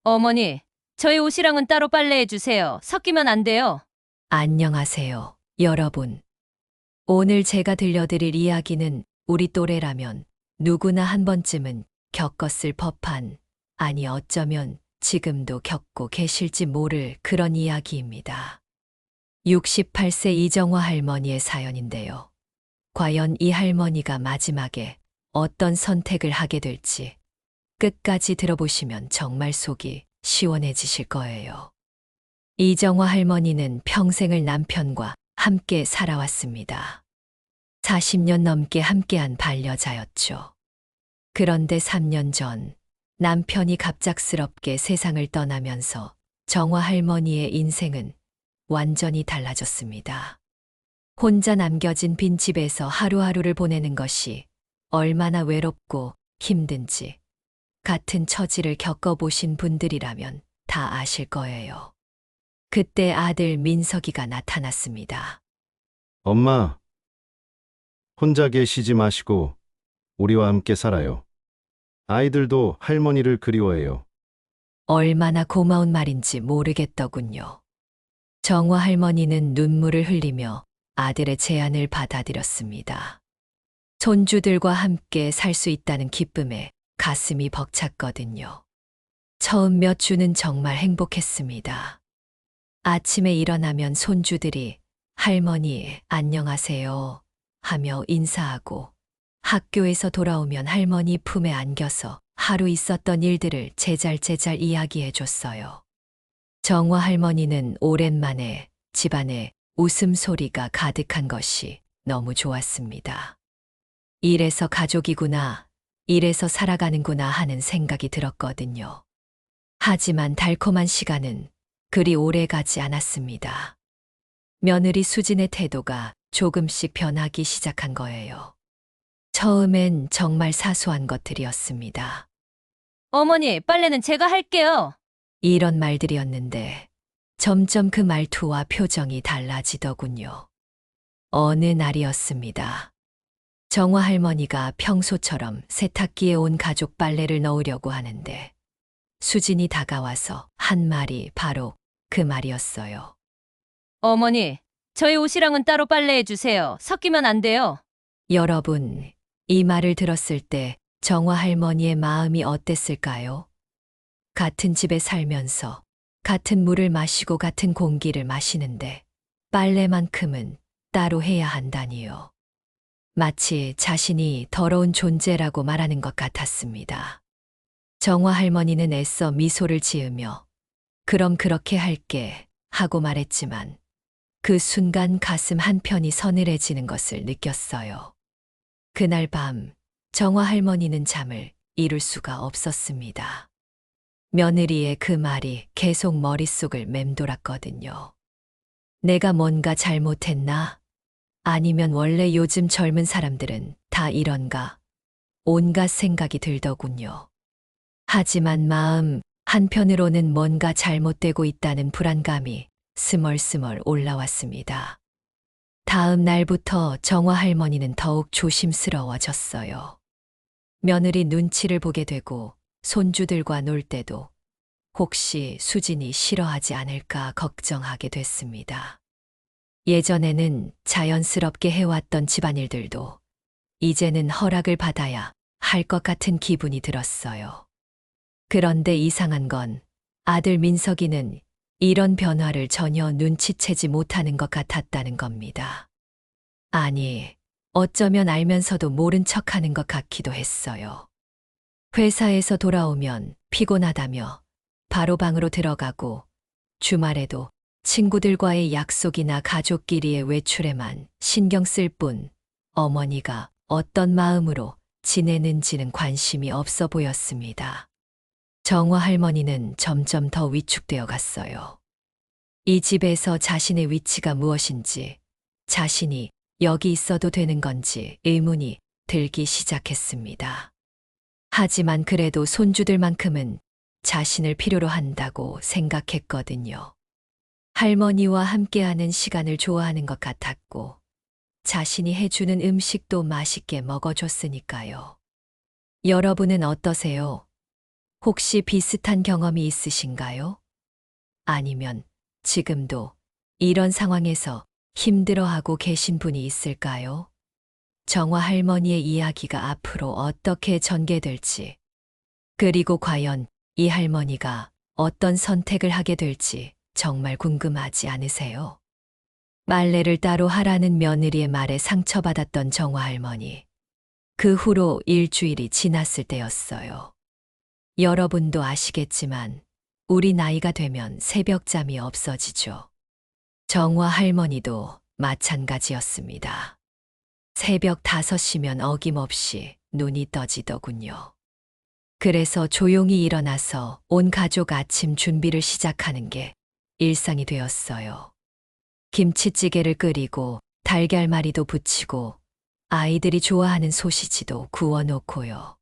어머니, 저희 옷이랑은 따로 빨래해 주세요. 섞이면 안 돼요. 안녕하세요, 여러분. 오늘 제가 들려드릴 이야기는 우리 또래라면 누구나 한 번쯤은 겪었을 법한, 아니 어쩌면 지금도 겪고 계실지 모를 그런 이야기입니다. 68세 이정화 할머니의 사연인데요. 과연 이 할머니가 마지막에 어떤 선택을 하게 될지 끝까지 들어보시면 정말 속이 시원해지실 거예요. 이정화 할머니는 평생을 남편과 함께 살아왔습니다. 40년 넘게 함께한 반려자였죠. 그런데 3년 전 남편이 갑작스럽게 세상을 떠나면서 정화 할머니의 인생은 완전히 달라졌습니다. 혼자 남겨진 빈집에서 하루하루를 보내는 것이 얼마나 외롭고 힘든지 같은 처지를 겪어보신 분들이라면 다 아실 거예요. 그때 아들 민석이가 나타났습니다. 엄마, 혼자 계시지 마시고 우리와 함께 살아요. 아이들도 할머니를 그리워해요. 얼마나 고마운 말인지 모르겠더군요. 정화 할머니는 눈물을 흘리며 아들의 제안을 받아들였습니다. 손주들과 함께 살 수 있다는 기쁨에 가슴이 벅찼거든요. 처음 몇 주는 정말 행복했습니다. 아침에 일어나면 손주들이 할머니 안녕하세요 하며 인사하고, 학교에서 돌아오면 할머니 품에 안겨서 하루 있었던 일들을 제잘제잘 이야기해 줬어요. 정화 할머니는 오랜만에 집안에 웃음소리가 가득한 것이 너무 좋았습니다. 이래서 가족이구나, 이래서 살아가는구나 하는 생각이 들었거든요. 하지만 달콤한 시간은 그리 오래 가지 않았습니다. 며느리 수진의 태도가 조금씩 변하기 시작한 거예요. 처음엔 정말 사소한 것들이었습니다. 어머니, 빨래는 제가 할게요. 이런 말들이었는데 점점 그 말투와 표정이 달라지더군요. 어느 날이었습니다. 정화 할머니가 평소처럼 세탁기에 온 가족 빨래를 넣으려고 하는데 수진이 다가와서 한 말이 바로 그 말이었어요. 어머니, 저희 옷이랑은 따로 빨래해 주세요. 섞이면 안 돼요. 여러분, 이 말을 들었을 때 정화 할머니의 마음이 어땠을까요? 같은 집에 살면서 같은 물을 마시고 같은 공기를 마시는데 빨래만큼은 따로 해야 한다니요. 마치 자신이 더러운 존재라고 말하는 것 같았습니다. 정화 할머니는 애써 미소를 지으며 그럼 그렇게 할게 하고 말했지만 그 순간 가슴 한편이 서늘해지는 것을 느꼈어요. 그날 밤 정화 할머니는 잠을 이룰 수가 없었습니다. 며느리의 그 말이 계속 머릿속을 맴돌았거든요. 내가 뭔가 잘못했나? 아니면 원래 요즘 젊은 사람들은 다 이런가? 온갖 생각이 들더군요. 하지만 마음 한편으로는 뭔가 잘못되고 있다는 불안감이 스멀스멀 올라왔습니다. 다음 날부터 정화 할머니는 더욱 조심스러워졌어요. 며느리 눈치를 보게 되고 손주들과 놀 때도 혹시 수진이 싫어하지 않을까 걱정하게 됐습니다. 예전에는 자연스럽게 해왔던 집안일들도 이제는 허락을 받아야 할 것 같은 기분이 들었어요. 그런데 이상한 건 아들 민석이는 이런 변화를 전혀 눈치채지 못하는 것 같았다는 겁니다. 아니, 어쩌면 알면서도 모른 척하는 것 같기도 했어요. 회사에서 돌아오면 피곤하다며 바로 방으로 들어가고 주말에도 친구들과의 약속이나 가족끼리의 외출에만 신경 쓸 뿐 어머니가 어떤 마음으로 지내는지는 관심이 없어 보였습니다. 정화 할머니는 점점 더 위축되어 갔어요. 이 집에서 자신의 위치가 무엇인지, 자신이 여기 있어도 되는 건지 의문이 들기 시작했습니다. 하지만 그래도 손주들만큼은 자신을 필요로 한다고 생각했거든요. 할머니와 함께하는 시간을 좋아하는 것 같았고, 자신이 해주는 음식도 맛있게 먹어줬으니까요. 여러분은 어떠세요? 혹시 비슷한 경험이 있으신가요? 아니면 지금도 이런 상황에서 힘들어하고 계신 분이 있을까요? 정화 할머니의 이야기가 앞으로 어떻게 전개될지, 그리고 과연 이 할머니가 어떤 선택을 하게 될지 정말 궁금하지 않으세요? 빨래를 따로 하라는 며느리의 말에 상처받았던 정화 할머니. 그 후로 일주일이 지났을 때였어요. 여러분도 아시겠지만 우리 나이가 되면 새벽잠이 없어지죠. 정화 할머니도 마찬가지였습니다. 새벽 5시면 어김없이 눈이 떠지더군요. 그래서 조용히 일어나서 온 가족 아침 준비를 시작하는 게 일상이 되었어요. 김치찌개를 끓이고 달걀말이도 부치고 아이들이 좋아하는 소시지도 구워놓고요.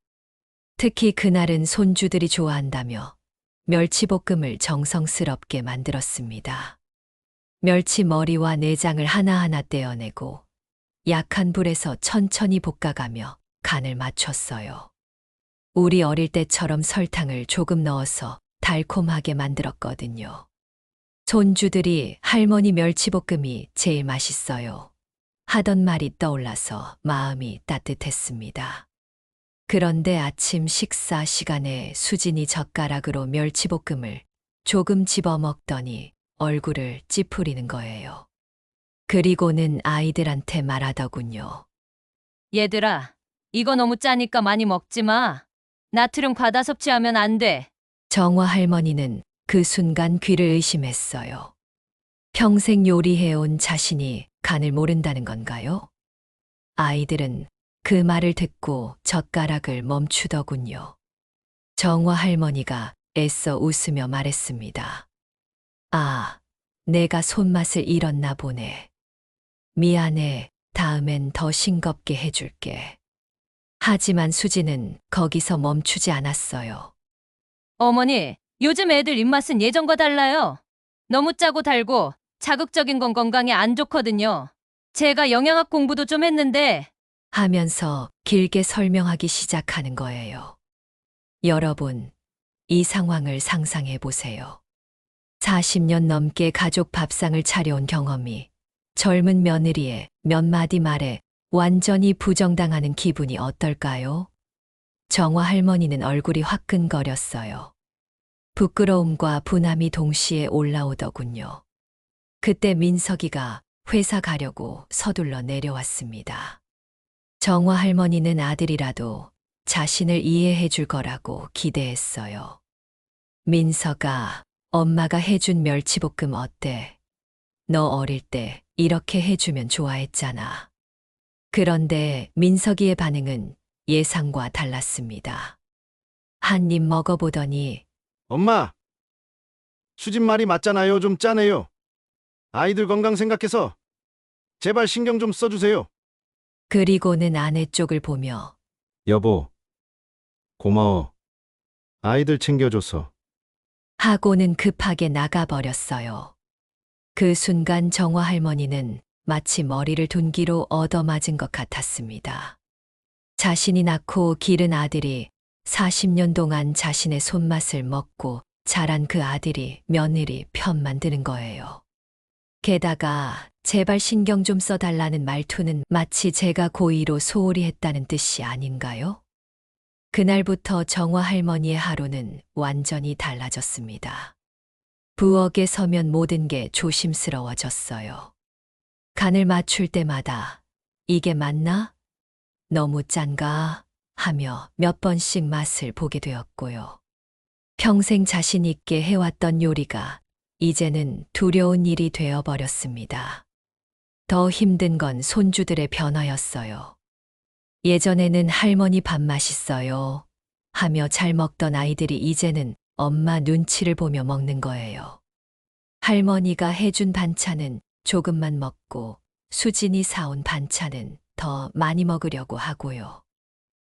특히 그날은 손주들이 좋아한다며 멸치볶음을 정성스럽게 만들었습니다. 멸치 머리와 내장을 하나하나 떼어내고 약한 불에서 천천히 볶아가며 간을 맞췄어요. 우리 어릴 때처럼 설탕을 조금 넣어서 달콤하게 만들었거든요. 손주들이 할머니 멸치볶음이 제일 맛있어요 하던 말이 떠올라서 마음이 따뜻했습니다. 그런데 아침 식사 시간에 수진이 젓가락으로 멸치볶음을 조금 집어 먹더니 얼굴을 찌푸리는 거예요. 그리고는 아이들한테 말하더군요. 얘들아, 이거 너무 짜니까 많이 먹지 마. 나트륨 과다 섭취하면 안 돼. 정화 할머니는 그 순간 귀를 의심했어요. 평생 요리해온 자신이 간을 모른다는 건가요? 아이들은 그 말을 듣고 젓가락을 멈추더군요. 정화 할머니가 애써 웃으며 말했습니다. 아, 내가 손맛을 잃었나 보네. 미안해, 다음엔 더 싱겁게 해줄게. 하지만 수지는 거기서 멈추지 않았어요. 어머니, 요즘 애들 입맛은 예전과 달라요. 너무 짜고 달고 자극적인 건 건강에 안 좋거든요. 제가 영양학 공부도 좀 했는데 하면서 길게 설명하기 시작하는 거예요. 여러분, 이 상황을 상상해 보세요. 40년 넘게 가족 밥상을 차려온 경험이 젊은 며느리의 몇 마디 말에 완전히 부정당하는 기분이 어떨까요? 정화 할머니는 얼굴이 화끈거렸어요. 부끄러움과 분함이 동시에 올라오더군요. 그때 민석이가 회사 가려고 서둘러 내려왔습니다. 정화 할머니는 아들이라도 자신을 이해해 줄 거라고 기대했어요. 민석아, 엄마가 해준 멸치볶음 어때? 너 어릴 때 이렇게 해주면 좋아했잖아. 그런데 민석이의 반응은 예상과 달랐습니다. 한 입 먹어보더니 엄마! 수진 말이 맞잖아요. 좀 짜네요. 아이들 건강 생각해서 제발 신경 좀 써주세요. 그리고는 아내 쪽을 보며 여보, 고마워. 아이들 챙겨줘서. 하고는 급하게 나가버렸어요. 그 순간 정화 할머니는 마치 머리를 둔기로 얻어맞은 것 같았습니다. 자신이 낳고 기른 아들이 40년 동안 자신의 손맛을 먹고 자란 그 아들이 며느리 편만 드는 거예요. 게다가 제발 신경 좀 써달라는 말투는 마치 제가 고의로 소홀히 했다는 뜻이 아닌가요? 그날부터 정화 할머니의 하루는 완전히 달라졌습니다. 부엌에 서면 모든 게 조심스러워졌어요. 간을 맞출 때마다 이게 맞나? 너무 짠가? 하며 몇 번씩 맛을 보게 되었고요. 평생 자신 있게 해왔던 요리가 이제는 두려운 일이 되어버렸습니다. 더 힘든 건 손주들의 변화였어요. 예전에는 할머니 밥 맛있어요 하며 잘 먹던 아이들이 이제는 엄마 눈치를 보며 먹는 거예요. 할머니가 해준 반찬은 조금만 먹고 수진이 사온 반찬은 더 많이 먹으려고 하고요.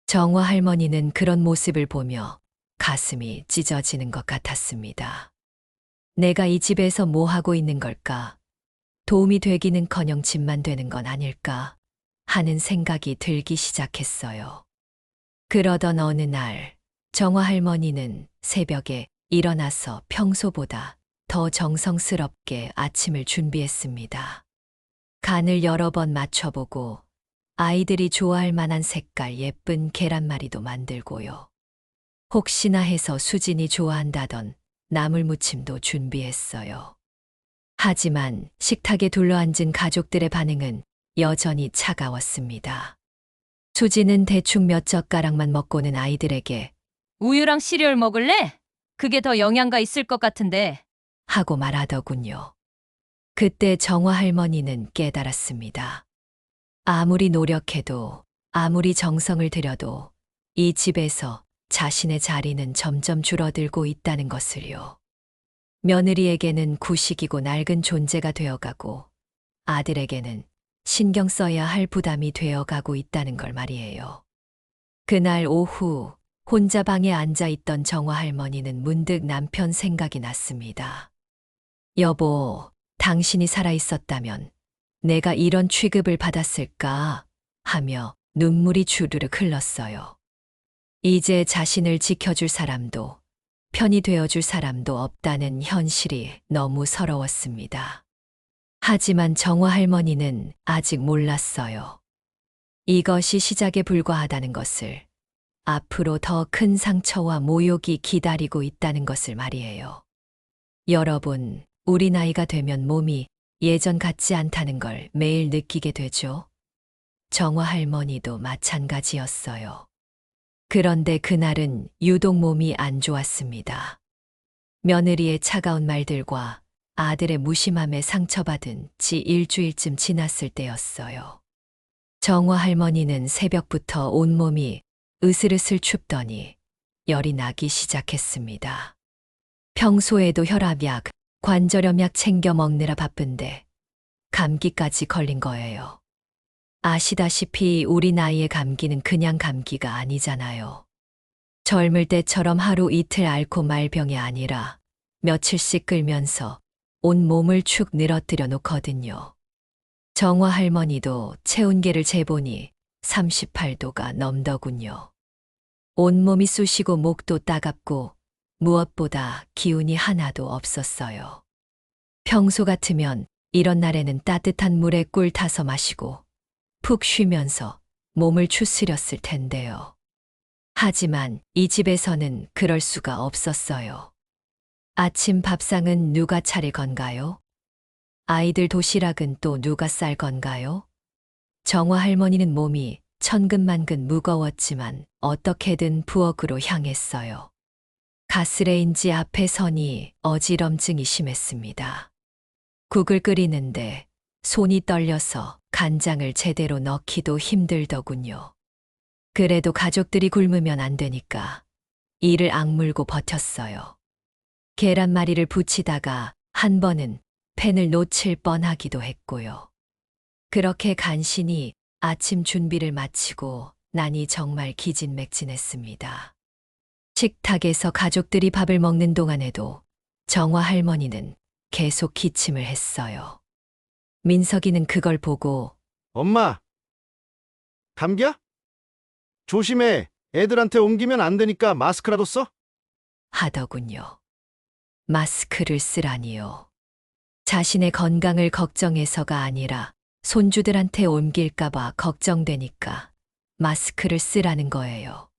정화 할머니는 그런 모습을 보며 가슴이 찢어지는 것 같았습니다. 내가 이 집에서 뭐 하고 있는 걸까? 도움이 되기는커녕 집만 되는 건 아닐까? 하는 생각이 들기 시작했어요. 그러던 어느 날 정화 할머니는 새벽에 일어나서 평소보다 더 정성스럽게 아침을 준비했습니다. 간을 여러 번 맞춰보고 아이들이 좋아할 만한 색깔 예쁜 계란말이도 만들고요. 혹시나 해서 수진이 좋아한다던 나물무침도 준비했어요. 하지만 식탁에 둘러앉은 가족들의 반응은 여전히 차가웠습니다. 수진은 대충 몇 젓가락만 먹고는 아이들에게 우유랑 시리얼 먹을래? 그게 더 영양가 있을 것 같은데. 하고 말하더군요. 그때 정화 할머니는 깨달았습니다. 아무리 노력해도, 아무리 정성을 들여도 이 집에서 자신의 자리는 점점 줄어들고 있다는 것을요. 며느리에게는 구식이고 낡은 존재가 되어가고 아들에게는 신경 써야 할 부담이 되어가고 있다는 걸 말이에요. 그날 오후 혼자 방에 앉아 있던 정화 할머니는 문득 남편 생각이 났습니다. 여보, 당신이 살아있었다면 내가 이런 취급을 받았을까? 하며 눈물이 주르륵 흘렀어요. 이제 자신을 지켜줄 사람도 편이 되어줄 사람도 없다는 현실이 너무 서러웠습니다. 하지만 정화 할머니는 아직 몰랐어요. 이것이 시작에 불과하다는 것을, 앞으로 더 큰 상처와 모욕이 기다리고 있다는 것을 말이에요. 여러분, 우리 나이가 되면 몸이 예전 같지 않다는 걸 매일 느끼게 되죠. 정화 할머니도 마찬가지였어요. 그런데 그날은 유독 몸이 안 좋았습니다. 며느리의 차가운 말들과 아들의 무심함에 상처받은 지 일주일쯤 지났을 때였어요. 정화 할머니는 새벽부터 온몸이 으슬으슬 춥더니 열이 나기 시작했습니다. 평소에도 혈압약, 관절염약 챙겨 먹느라 바쁜데 감기까지 걸린 거예요. 아시다시피 우리 나이의 감기는 그냥 감기가 아니잖아요. 젊을 때처럼 하루 이틀 앓고 말 병이 아니라 며칠씩 끌면서 온 몸을 축 늘어뜨려 놓거든요. 정화 할머니도 체온계를 재보니 38도가 넘더군요. 온몸이 쑤시고 목도 따갑고 무엇보다 기운이 하나도 없었어요. 평소 같으면 이런 날에는 따뜻한 물에 꿀 타서 마시고 푹 쉬면서 몸을 추스렸을 텐데요. 하지만 이 집에서는 그럴 수가 없었어요. 아침 밥상은 누가 차릴 건가요? 아이들 도시락은 또 누가 쌀 건가요? 정화 할머니는 몸이 천근만근 무거웠지만 어떻게든 부엌으로 향했어요. 가스레인지 앞에 서니 어지럼증이 심했습니다. 국을 끓이는데 손이 떨려서 간장을 제대로 넣기도 힘들더군요. 그래도 가족들이 굶으면 안 되니까 이를 악물고 버텼어요. 계란말이를 부치다가 한 번은 팬을 놓칠 뻔하기도 했고요. 그렇게 간신히 아침 준비를 마치고 나니 정말 기진맥진했습니다. 식탁에서 가족들이 밥을 먹는 동안에도 정화 할머니는 계속 기침을 했어요. 민석이는 그걸 보고 엄마, 감기야? 조심해. 애들한테 옮기면 안 되니까 마스크라도 써? 하더군요. 마스크를 쓰라니요. 자신의 건강을 걱정해서가 아니라 손주들한테 옮길까봐 걱정되니까 마스크를 쓰라는 거예요.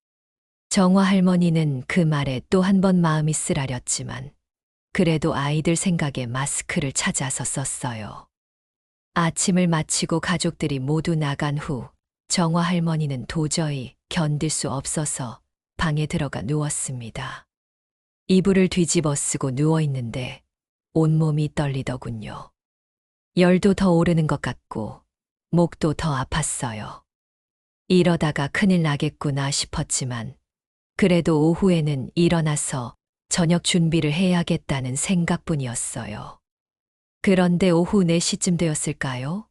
정화 할머니는 그 말에 또 한 번 마음이 쓰라렸지만 그래도 아이들 생각에 마스크를 찾아서 썼어요. 아침을 마치고 가족들이 모두 나간 후 정화 할머니는 도저히 견딜 수 없어서 방에 들어가 누웠습니다. 이불을 뒤집어 쓰고 누워있는데 온몸이 떨리더군요. 열도 더 오르는 것 같고 목도 더 아팠어요. 이러다가 큰일 나겠구나 싶었지만 그래도 오후에는 일어나서 저녁 준비를 해야겠다는 생각뿐이었어요. 그런데 오후 4시쯤 되었을까요?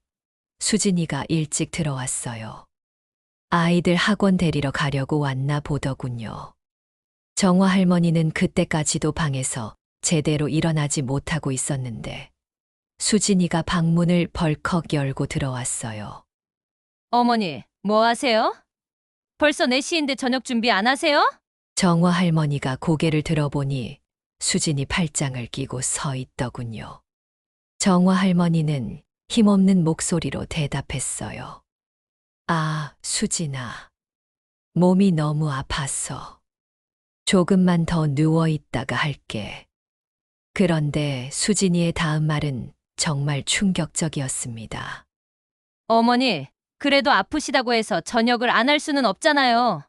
수진이가 일찍 들어왔어요. 아이들 학원 데리러 가려고 왔나 보더군요. 정화 할머니는 그때까지도 방에서 제대로 일어나지 못하고 있었는데 수진이가 방문을 벌컥 열고 들어왔어요. 어머니, 뭐 하세요? 벌써 4시인데 저녁 준비 안 하세요? 정화 할머니가 고개를 들어보니 수진이 팔짱을 끼고 서 있더군요. 정화 할머니는 힘없는 목소리로 대답했어요. 아, 수진아. 몸이 너무 아파서 조금만 더 누워 있다가 할게. 그런데 수진이의 다음 말은 정말 충격적이었습니다. 어머니, 그래도 아프시다고 해서 저녁을 안 할 수는 없잖아요.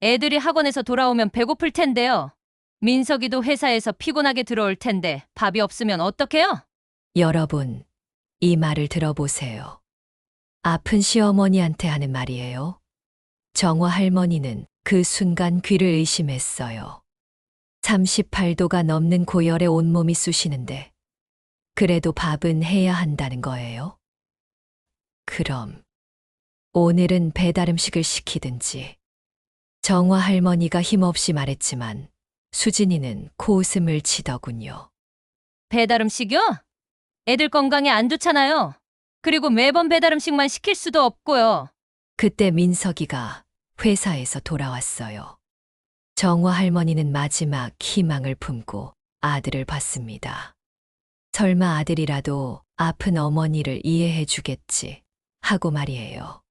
애들이 학원에서 돌아오면 배고플 텐데요. 민석이도 회사에서 피곤하게 들어올 텐데 밥이 없으면 어떡해요? 여러분, 이 말을 들어보세요. 아픈 시어머니한테 하는 말이에요. 정화 할머니는 그 순간 귀를 의심했어요. 38도가 넘는 고열에 온몸이 쑤시는데 그래도 밥은 해야 한다는 거예요? 그럼 오늘은 배달 음식을 시키든지. 정화 할머니가 힘없이 말했지만 수진이는 코웃음을 치더군요. 배달 음식이요? 애들 건강에 안 좋잖아요. 그리고 매번 배달 음식만 시킬 수도 없고요. 그때 민석이가 회사에서 돌아왔어요. 정화 할머니는 마지막 희망을 품고 아들을 봤습니다. 설마 아들이라도 아픈 어머니를 이해해 주겠지 하고 말이에요.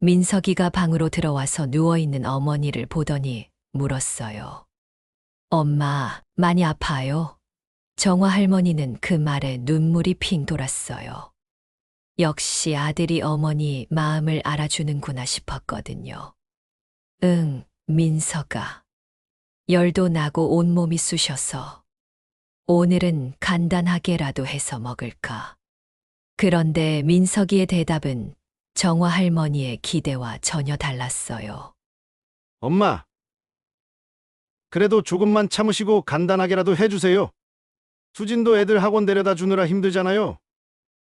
민석이가 방으로 들어와서 누워있는 어머니를 보더니 물었어요. 엄마, 많이 아파요? 정화 할머니는 그 말에 눈물이 핑 돌았어요. 역시 아들이 어머니 마음을 알아주는구나 싶었거든요. 응, 민석아. 열도 나고 온몸이 쑤셔서 오늘은 간단하게라도 해서 먹을까. 그런데 민석이의 대답은 정화 할머니의 기대와 전혀 달랐어요. 엄마, 그래도 조금만 참으시고 간단하게라도 해주세요. 수진도 애들 학원 데려다 주느라 힘들잖아요.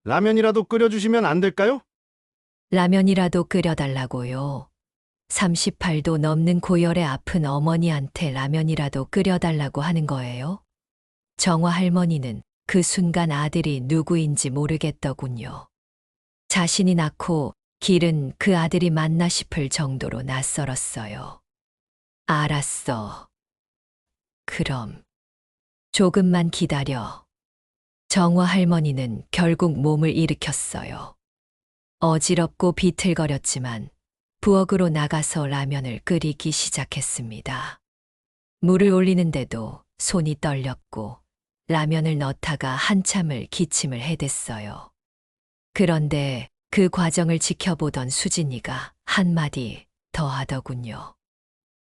라면이라도 끓여주시면 안 될까요? 라면이라도 끓여달라고요. 38도 넘는 고열에 아픈 어머니한테 라면이라도 끓여달라고 하는 거예요? 정화 할머니는 그 순간 아들이 누구인지 모르겠더군요. 자신이 낳고 길은 그 아들이 맞나 싶을 정도로 낯설었어요. 알았어. 그럼 조금만 기다려. 정화 할머니는 결국 몸을 일으켰어요. 어지럽고 비틀거렸지만 부엌으로 나가서 라면을 끓이기 시작했습니다. 물을 올리는데도 손이 떨렸고 라면을 넣다가 한참을 기침을 해댔어요. 그런데 그 과정을 지켜보던 수진이가 한마디 더 하더군요.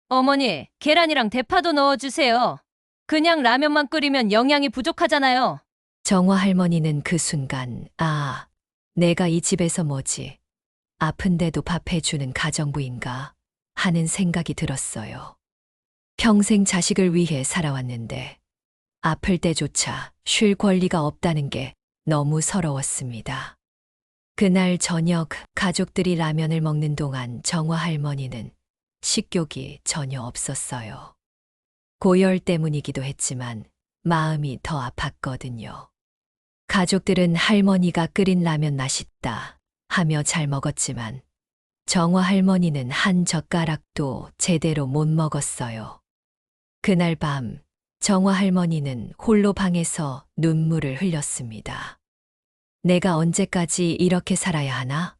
어머니, 계란이랑 대파도 넣어주세요. 그냥 라면만 끓이면 영양이 부족하잖아요. 정화 할머니는 그 순간, 아, 내가 이 집에서 뭐지? 아픈데도 밥 해주는 가정부인가? 하는 생각이 들었어요. 평생 자식을 위해 살아왔는데 아플 때조차 쉴 권리가 없다는 게 너무 서러웠습니다. 그날 저녁 가족들이 라면을 먹는 동안 정화 할머니는 식욕이 전혀 없었어요. 고열 때문이기도 했지만 마음이 더 아팠거든요. 가족들은 할머니가 끓인 라면 맛있다 하며 잘 먹었지만 정화 할머니는 한 젓가락도 제대로 못 먹었어요. 그날 밤 정화 할머니는 홀로 방에서 눈물을 흘렸습니다. 내가 언제까지 이렇게 살아야 하나?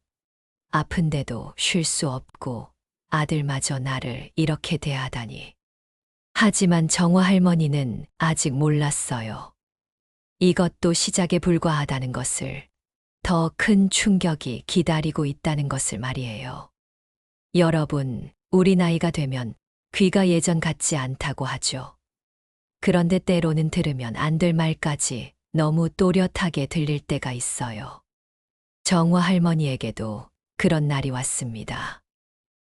아픈데도 쉴 수 없고 아들마저 나를 이렇게 대하다니. 하지만 정화 할머니는 아직 몰랐어요. 이것도 시작에 불과하다는 것을, 더 큰 충격이 기다리고 있다는 것을 말이에요. 여러분, 우리 나이가 되면 귀가 예전 같지 않다고 하죠. 그런데 때로는 들으면 안 될 말까지 너무 또렷하게 들릴 때가 있어요. 정화 할머니에게도 그런 날이 왔습니다.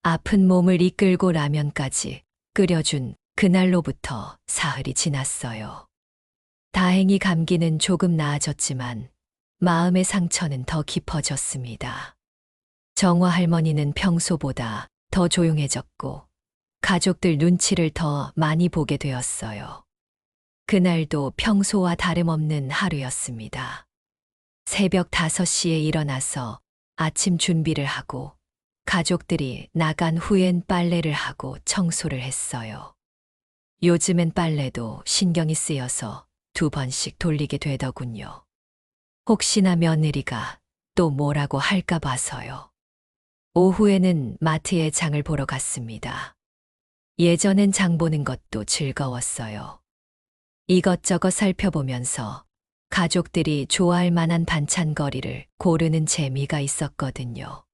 아픈 몸을 이끌고 라면까지 끓여준 그날로부터 사흘이 지났어요. 다행히 감기는 조금 나아졌지만 마음의 상처는 더 깊어졌습니다. 정화 할머니는 평소보다 더 조용해졌고 가족들 눈치를 더 많이 보게 되었어요. 그날도 평소와 다름없는 하루였습니다. 새벽 5시에 일어나서 아침 준비를 하고 가족들이 나간 후엔 빨래를 하고 청소를 했어요. 요즘엔 빨래도 신경이 쓰여서 2번씩 돌리게 되더군요. 혹시나 며느리가 또 뭐라고 할까 봐서요. 오후에는 마트에 장을 보러 갔습니다. 예전엔 장 보는 것도 즐거웠어요. 이것저것 살펴보면서 가족들이 좋아할 만한 반찬거리를 고르는 재미가 있었거든요.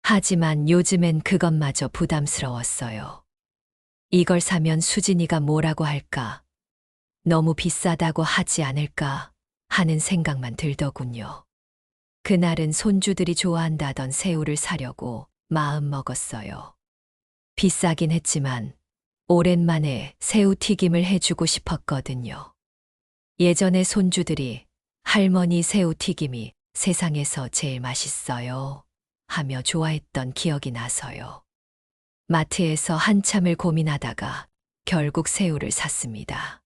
하지만 요즘엔 그것마저 부담스러웠어요. 이걸 사면 수진이가 뭐라고 할까? 너무 비싸다고 하지 않을까? 하는 생각만 들더군요. 그날은 손주들이 좋아한다던 새우를 사려고 마음 먹었어요. 비싸긴 했지만 오랜만에 새우튀김을 해주고 싶었거든요. 예전에 손주들이 할머니 새우튀김이 세상에서 제일 맛있어요 하며 좋아했던 기억이 나서요. 마트에서 한참을 고민하다가 결국 새우를 샀습니다.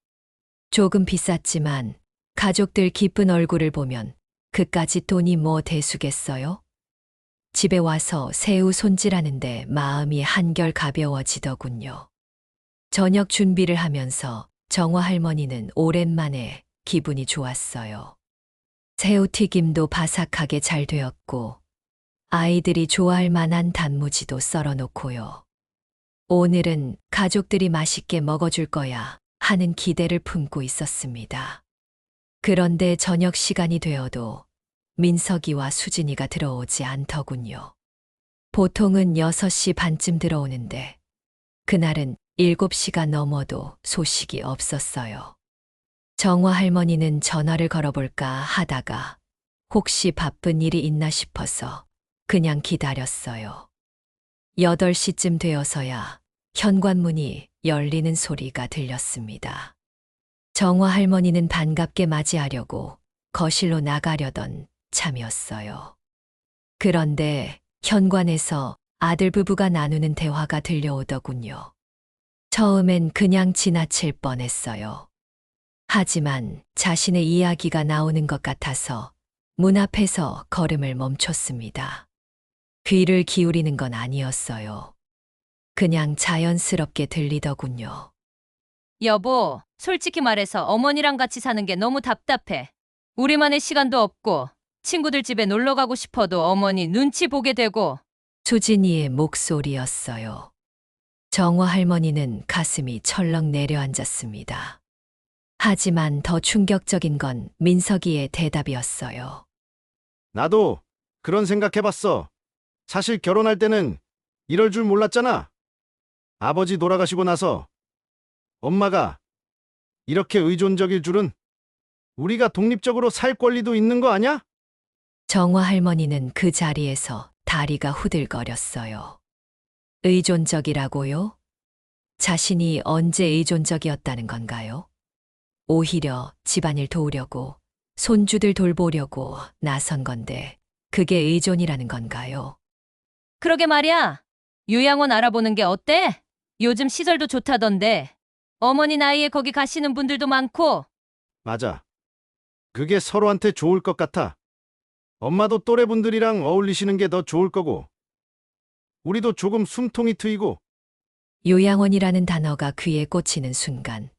조금 비쌌지만 가족들 기쁜 얼굴을 보면 그까짓 돈이 뭐 대수겠어요? 집에 와서 새우 손질하는데 마음이 한결 가벼워지더군요. 저녁 준비를 하면서 정화 할머니는 오랜만에 기분이 좋았어요. 새우튀김도 바삭하게 잘 되었고 아이들이 좋아할 만한 단무지도 썰어 놓고요. 오늘은 가족들이 맛있게 먹어줄 거야 하는 기대를 품고 있었습니다. 그런데 저녁 시간이 되어도 민석이와 수진이가 들어오지 않더군요. 보통은 6시 반쯤 들어오는데 그날은 7시가 넘어도 소식이 없었어요. 정화 할머니는 전화를 걸어볼까 하다가 혹시 바쁜 일이 있나 싶어서 그냥 기다렸어요. 8시쯤 되어서야 현관문이 열리는 소리가 들렸습니다. 정화 할머니는 반갑게 맞이하려고 거실로 나가려던 참이었어요. 그런데 현관에서 아들 부부가 나누는 대화가 들려오더군요. 처음엔 그냥 지나칠 뻔했어요. 하지만 자신의 이야기가 나오는 것 같아서 문 앞에서 걸음을 멈췄습니다. 귀를 기울이는 건 아니었어요. 그냥 자연스럽게 들리더군요. 여보, 솔직히 말해서 어머니랑 같이 사는 게 너무 답답해. 우리만의 시간도 없고 친구들 집에 놀러 가고 싶어도 어머니 눈치 보게 되고. 수진이의 목소리였어요. 정화 할머니는 가슴이 철렁 내려앉았습니다. 하지만 더 충격적인 건 민석이의 대답이었어요. 나도 그런 생각해봤어. 사실 결혼할 때는 이럴 줄 몰랐잖아. 아버지 돌아가시고 나서 엄마가 이렇게 의존적일 줄은. 우리가 독립적으로 살 권리도 있는 거 아냐? 정화 할머니는 그 자리에서 다리가 후들거렸어요. 의존적이라고요? 자신이 언제 의존적이었다는 건가요? 오히려 집안일 도우려고, 손주들 돌보려고 나선 건데 그게 의존이라는 건가요? 그러게 말이야. 요양원 알아보는 게 어때? 요즘 시설도 좋다던데. 어머니 나이에 거기 가시는 분들도 많고. 맞아. 그게 서로한테 좋을 것 같아. 엄마도 또래분들이랑 어울리시는 게 더 좋을 거고. 우리도 조금 숨통이 트이고. 요양원이라는 단어가 귀에 꽂히는 순간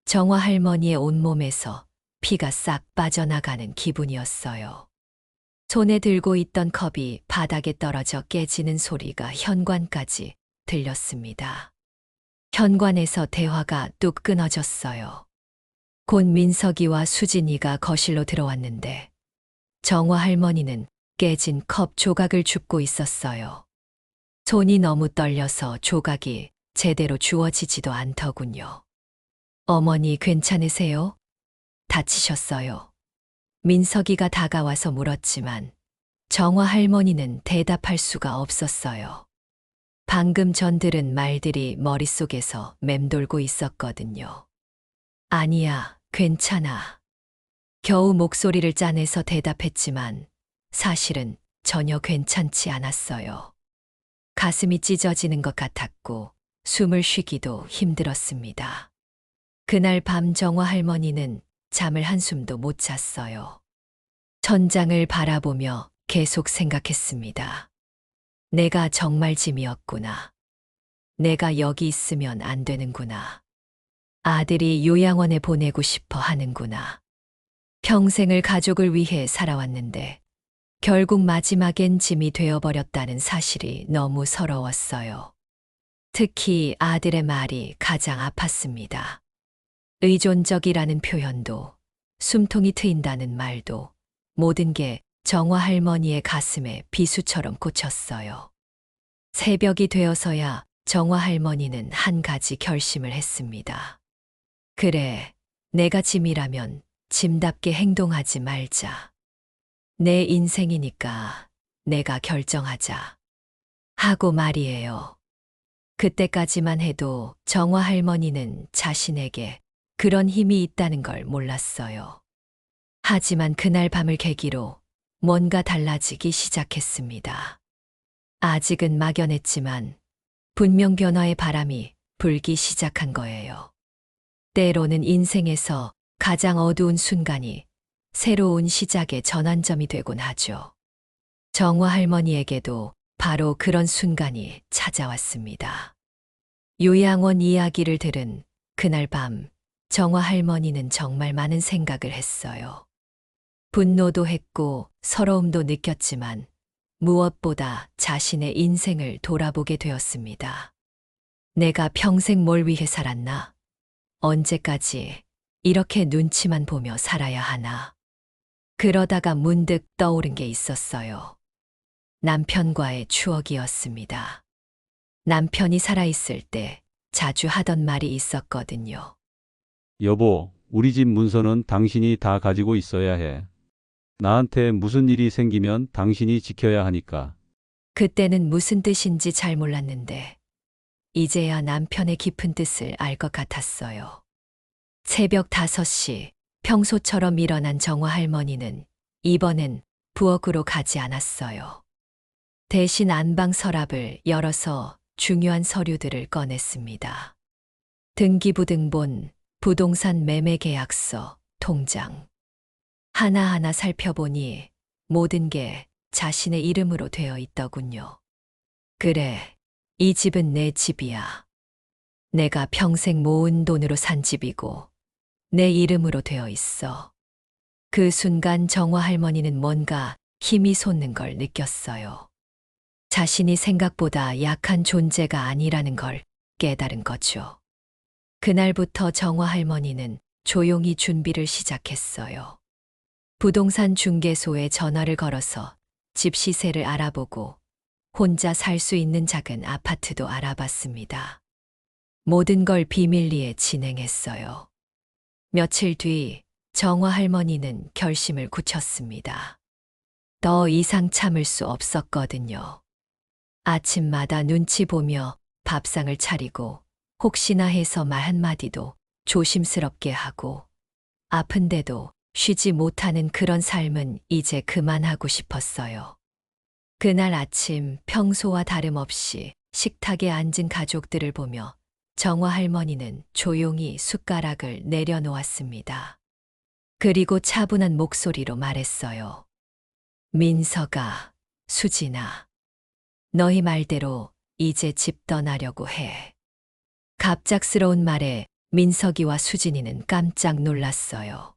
정화 할머니의 온몸에서 피가 싹 빠져나가는 기분이었어요. 손에 들고 있던 컵이 바닥에 떨어져 깨지는 소리가 현관까지 들렸습니다. 현관에서 대화가 뚝 끊어졌어요. 곧 민석이와 수진이가 거실로 들어왔는데 정화 할머니는 깨진 컵 조각을 줍고 있었어요. 손이 너무 떨려서 조각이 제대로 주워지지도 않더군요. 어머니 괜찮으세요? 다치셨어요? 민석이가 다가와서 물었지만 정화 할머니는 대답할 수가 없었어요. 방금 전 들은 말들이 머릿속에서 맴돌고 있었거든요. 아니야, 괜찮아. 겨우 목소리를 짜내서 대답했지만 사실은 전혀 괜찮지 않았어요. 가슴이 찢어지는 것 같았고 숨을 쉬기도 힘들었습니다. 그날 밤 정화 할머니는 잠을 한숨도 못 잤어요. 천장을 바라보며 계속 생각했습니다. 내가 정말 짐이었구나. 내가 여기 있으면 안 되는구나. 아들이 요양원에 보내고 싶어 하는구나. 평생을 가족을 위해 살아왔는데 결국 마지막엔 짐이 되어버렸다는 사실이 너무 서러웠어요. 특히 아들의 말이 가장 아팠습니다. 의존적이라는 표현도, 숨통이 트인다는 말도, 모든 게 정화 할머니의 가슴에 비수처럼 꽂혔어요. 새벽이 되어서야 정화 할머니는 한 가지 결심을 했습니다. 그래, 내가 짐이라면 짐답게 행동하지 말자. 내 인생이니까 내가 결정하자. 하고 말이에요. 그때까지만 해도 정화 할머니는 자신에게 그런 힘이 있다는 걸 몰랐어요. 하지만 그날 밤을 계기로 뭔가 달라지기 시작했습니다. 아직은 막연했지만 분명 변화의 바람이 불기 시작한 거예요. 때로는 인생에서 가장 어두운 순간이 새로운 시작의 전환점이 되곤 하죠. 정화 할머니에게도 바로 그런 순간이 찾아왔습니다. 요양원 이야기를 들은 그날 밤, 정화 할머니는 정말 많은 생각을 했어요. 분노도 했고 서러움도 느꼈지만 무엇보다 자신의 인생을 돌아보게 되었습니다. 내가 평생 뭘 위해 살았나? 언제까지 이렇게 눈치만 보며 살아야 하나? 그러다가 문득 떠오른 게 있었어요. 남편과의 추억이었습니다. 남편이 살아있을 때 자주 하던 말이 있었거든요. 여보, 우리 집 문서는 당신이 다 가지고 있어야 해. 나한테 무슨 일이 생기면 당신이 지켜야 하니까. 그때는 무슨 뜻인지 잘 몰랐는데 이제야 남편의 깊은 뜻을 알 것 같았어요. 새벽 5시 평소처럼 일어난 정화 할머니는 이번엔 부엌으로 가지 않았어요. 대신 안방 서랍을 열어서 중요한 서류들을 꺼냈습니다. 등기부등본, 부동산 매매 계약서, 통장. 하나하나 살펴보니 모든 게 자신의 이름으로 되어 있더군요. 그래, 이 집은 내 집이야. 내가 평생 모은 돈으로 산 집이고 내 이름으로 되어 있어. 그 순간 정화 할머니는 뭔가 힘이 솟는 걸 느꼈어요. 자신이 생각보다 약한 존재가 아니라는 걸 깨달은 거죠. 그날부터 정화 할머니는 조용히 준비를 시작했어요. 부동산 중개소에 전화를 걸어서 집 시세를 알아보고 혼자 살 수 있는 작은 아파트도 알아봤습니다. 모든 걸 비밀리에 진행했어요. 며칠 뒤 정화 할머니는 결심을 굳혔습니다. 더 이상 참을 수 없었거든요. 아침마다 눈치 보며 밥상을 차리고 혹시나 해서 말 한마디도 조심스럽게 하고 아픈데도 쉬지 못하는 그런 삶은 이제 그만하고 싶었어요. 그날 아침 평소와 다름없이 식탁에 앉은 가족들을 보며 정화 할머니는 조용히 숟가락을 내려놓았습니다. 그리고 차분한 목소리로 말했어요. 민서가, 수진아, 너희 말대로 이제 집 떠나려고 해. 갑작스러운 말에 민석이와 수진이는 깜짝 놀랐어요.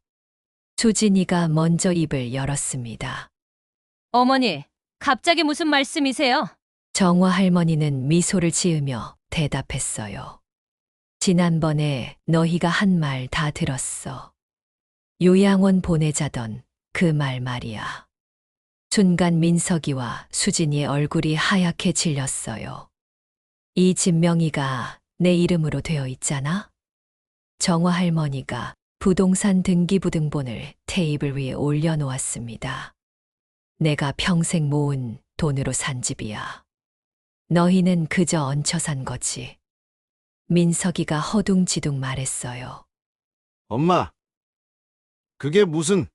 수진이가 먼저 입을 열었습니다. 어머니, 갑자기 무슨 말씀이세요? 정화 할머니는 미소를 지으며 대답했어요. 지난번에 너희가 한 말 다 들었어. 요양원 보내자던 그 말 말이야. 순간 민석이와 수진이의 얼굴이 하얗게 질렸어요. 이 집 명의가 내 이름으로 되어 있잖아? 정화 할머니가 부동산 등기부등본을 테이블 위에 올려놓았습니다. 내가 평생 모은 돈으로 산 집이야. 너희는 그저 얹혀 산 거지. 민석이가 허둥지둥 말했어요. 엄마, 그게 무슨...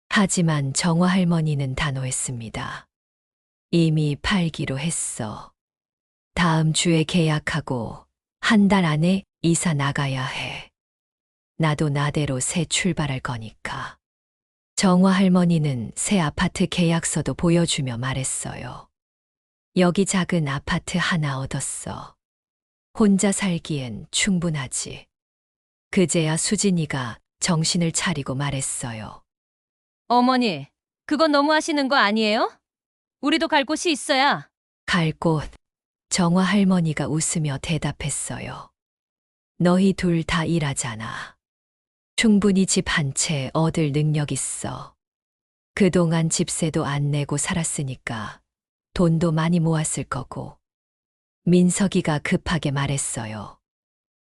하지만 정화 할머니는 단호했습니다. 이미 팔기로 했어. 다음 주에 계약하고 한 달 안에 이사 나가야 해. 나도 나대로 새 출발할 거니까. 정화 할머니는 새 아파트 계약서도 보여주며 말했어요. 여기 작은 아파트 하나 얻었어. 혼자 살기엔 충분하지. 그제야 수진이가 정신을 차리고 말했어요. 어머니, 그건 너무 하시는 거 아니에요? 우리도 갈 곳이 있어야. 갈 곳. 정화 할머니가 웃으며 대답했어요. 너희 둘 다 일하잖아. 충분히 집 한 채 얻을 능력 있어. 그동안 집세도 안 내고 살았으니까 돈도 많이 모았을 거고. 민석이가 급하게 말했어요.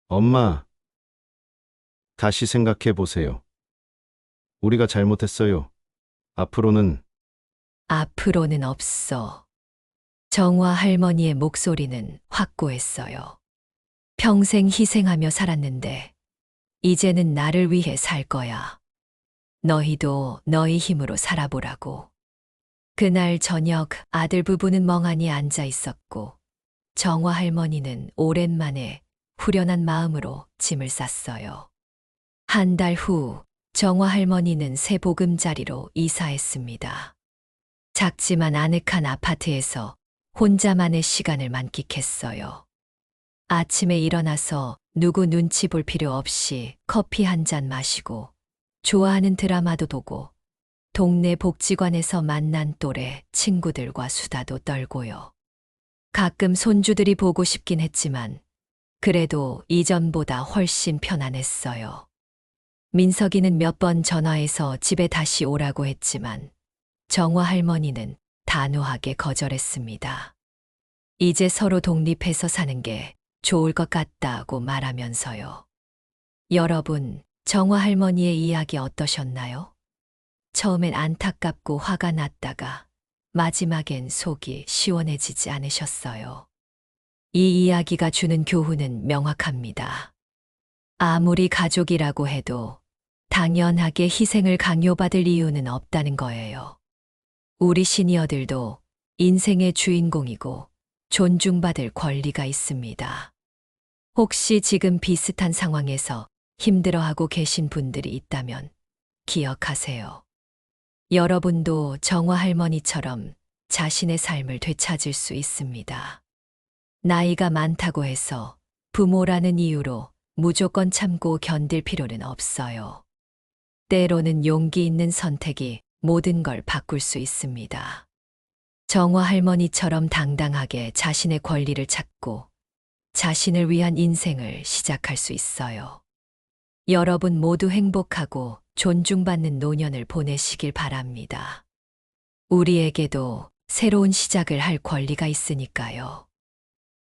엄마, 다시 생각해 보세요. 우리가 잘못했어요. 앞으로는 앞으로는 없어. 정화 할머니의 목소리는 확고했어요. 평생 희생하며 살았는데, 이제는 나를 위해 살 거야. 너희도 너희 힘으로 살아보라고. 그날 저녁 아들 부부는 멍하니 앉아 있었고, 정화 할머니는 오랜만에 후련한 마음으로 짐을 쌌어요. 한 달 후, 정화 할머니는 새 보금자리로 이사했습니다. 작지만 아늑한 아파트에서 혼자만의 시간을 만끽했어요. 아침에 일어나서 누구 눈치 볼 필요 없이 커피 한 잔 마시고, 좋아하는 드라마도 보고, 동네 복지관에서 만난 또래 친구들과 수다도 떨고요. 가끔 손주들이 보고 싶긴 했지만, 그래도 이전보다 훨씬 편안했어요. 민석이는 몇 번 전화해서 집에 다시 오라고 했지만, 정화 할머니는 단호하게 거절했습니다. 이제 서로 독립해서 사는 게 좋을 것 같다고 말하면서요. 여러분, 정화 할머니의 이야기 어떠셨나요? 처음엔 안타깝고 화가 났다가 마지막엔 속이 시원해지지 않으셨어요. 이 이야기가 주는 교훈은 명확합니다. 아무리 가족이라고 해도 당연하게 희생을 강요받을 이유는 없다는 거예요. 우리 시니어들도 인생의 주인공이고 존중받을 권리가 있습니다. 혹시 지금 비슷한 상황에서 힘들어하고 계신 분들이 있다면 기억하세요. 여러분도 정화 할머니처럼 자신의 삶을 되찾을 수 있습니다. 나이가 많다고 해서 부모라는 이유로 무조건 참고 견딜 필요는 없어요. 때로는 용기 있는 선택이 모든 걸 바꿀 수 있습니다. 정화 할머니처럼 당당하게 자신의 권리를 찾고 자신을 위한 인생을 시작할 수 있어요. 여러분 모두 행복하고 존중받는 노년을 보내시길 바랍니다. 우리에게도 새로운 시작을 할 권리가 있으니까요.